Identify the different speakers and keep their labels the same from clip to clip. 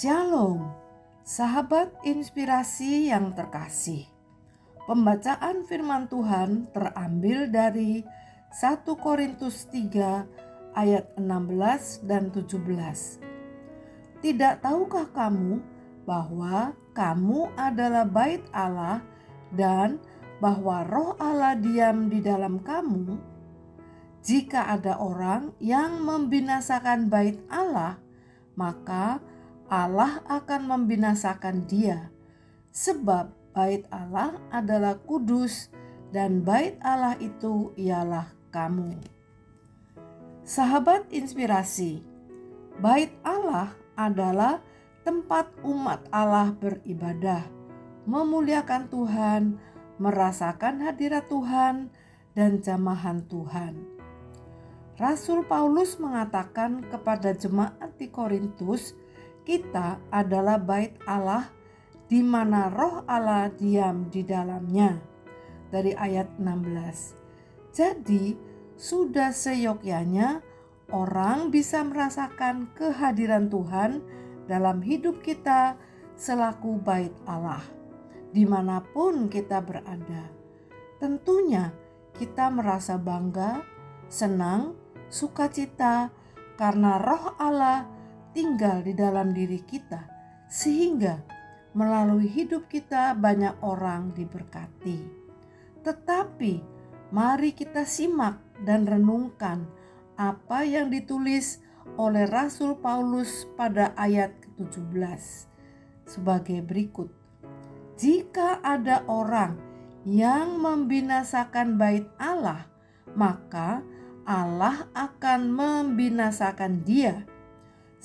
Speaker 1: Shalom, sahabat inspirasi yang terkasih. Pembacaan firman Tuhan terambil dari 1 Korintus 3 ayat 16 dan 17. Tidak tahukah kamu bahwa kamu adalah bait Allah dan bahwa Roh Allah diam di dalam kamu? Jika ada orang yang membinasakan bait Allah, maka Allah akan membinasakan dia, sebab bait Allah adalah kudus dan bait Allah itu ialah kamu. Sahabat inspirasi, bait Allah adalah tempat umat Allah beribadah, memuliakan Tuhan, merasakan hadirat Tuhan dan jamahan Tuhan. Rasul Paulus mengatakan kepada jemaat di Korintus, kita adalah bait Allah di mana Roh Allah diam di dalamnya. Dari ayat 16. Jadi, sudah seyogyanya orang bisa merasakan kehadiran Tuhan dalam hidup kita selaku bait Allah, dimanapun kita berada. Tentunya kita merasa bangga, senang, sukacita karena Roh Allah tinggal di dalam diri kita, sehingga melalui hidup kita banyak orang diberkati. Tetapi mari kita simak dan renungkan apa yang ditulis oleh Rasul Paulus pada ayat ke-17 sebagai berikut. Jika ada orang yang membinasakan bait Allah, maka Allah akan membinasakan dia,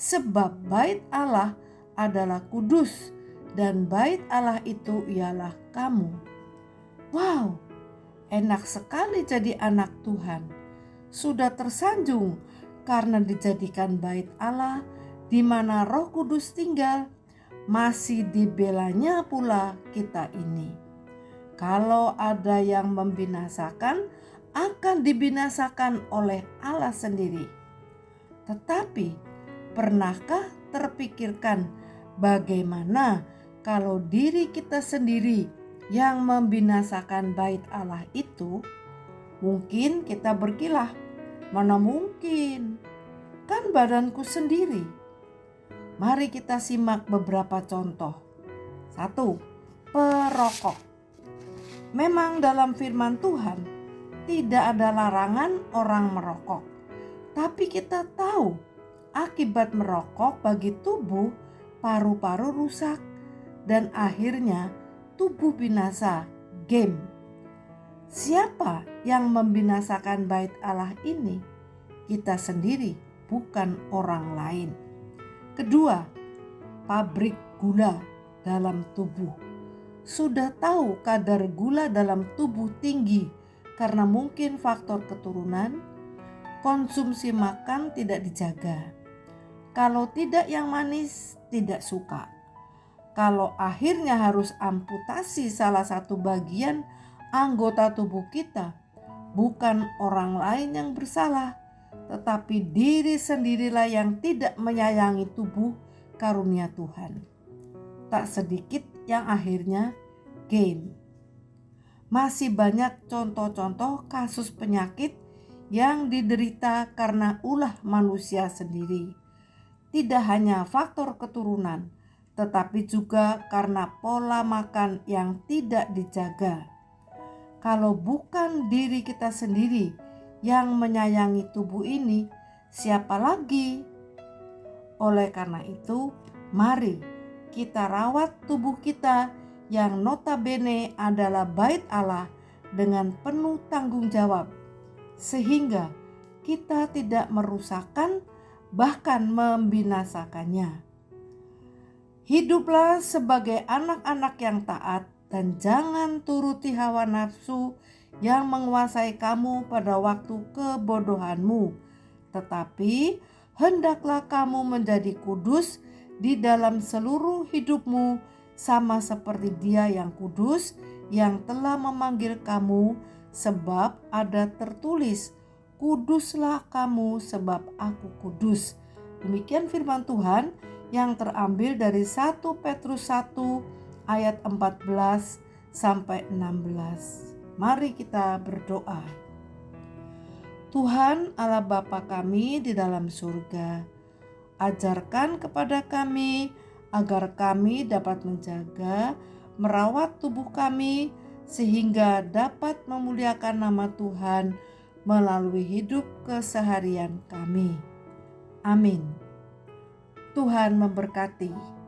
Speaker 1: sebab bait Allah adalah kudus dan bait Allah itu ialah kamu. Wow, enak sekali jadi anak Tuhan. Sudah tersanjung karena dijadikan bait Allah di mana Roh Kudus tinggal, masih dibelanya pula kita ini. Kalau ada yang membinasakan, akan dibinasakan oleh Allah sendiri. Tetapi pernahkah terpikirkan bagaimana kalau diri kita sendiri yang membinasakan bait Allah itu? Mungkin kita berkilah, mana mungkin, kan badanku sendiri. Mari kita simak beberapa contoh. 1. Perokok. Memang dalam firman Tuhan tidak ada larangan orang merokok. Tapi kita tahu akibat merokok bagi tubuh, paru-paru rusak dan akhirnya tubuh binasa. Game. Siapa yang membinasakan bait Allah ini? Kita sendiri, bukan orang lain. Kedua, pabrik gula dalam tubuh. Sudah tahu kadar gula dalam tubuh tinggi karena mungkin faktor keturunan, konsumsi makan tidak dijaga. Kalau tidak yang manis, tidak suka. Kalau akhirnya harus amputasi salah satu bagian anggota tubuh kita, bukan orang lain yang bersalah, tetapi diri sendirilah yang tidak menyayangi tubuh karunia Tuhan. Tak sedikit yang akhirnya gain. Masih banyak contoh-contoh kasus penyakit yang diderita karena ulah manusia sendiri. Tidak hanya faktor keturunan, tetapi juga karena pola makan yang tidak dijaga. Kalau bukan diri kita sendiri yang menyayangi tubuh ini, siapa lagi? Oleh karena itu, mari kita rawat tubuh kita yang notabene adalah bait Allah dengan penuh tanggung jawab, sehingga kita tidak merusakkan bahkan membinasakannya. Hiduplah sebagai anak-anak yang taat dan jangan turuti hawa nafsu yang menguasai kamu pada waktu kebodohanmu, tetapi hendaklah kamu menjadi kudus di dalam seluruh hidupmu, sama seperti Dia yang kudus yang telah memanggil kamu, sebab ada tertulis, kuduslah kamu sebab aku kudus. Demikian firman Tuhan yang terambil dari 1 Petrus 1 ayat 14 sampai 16. Mari kita berdoa. Tuhan Allah Bapa kami di dalam surga, ajarkan kepada kami agar kami dapat menjaga, merawat tubuh kami sehingga dapat memuliakan nama Tuhan melalui hidup keseharian kami. Amin. Tuhan memberkati.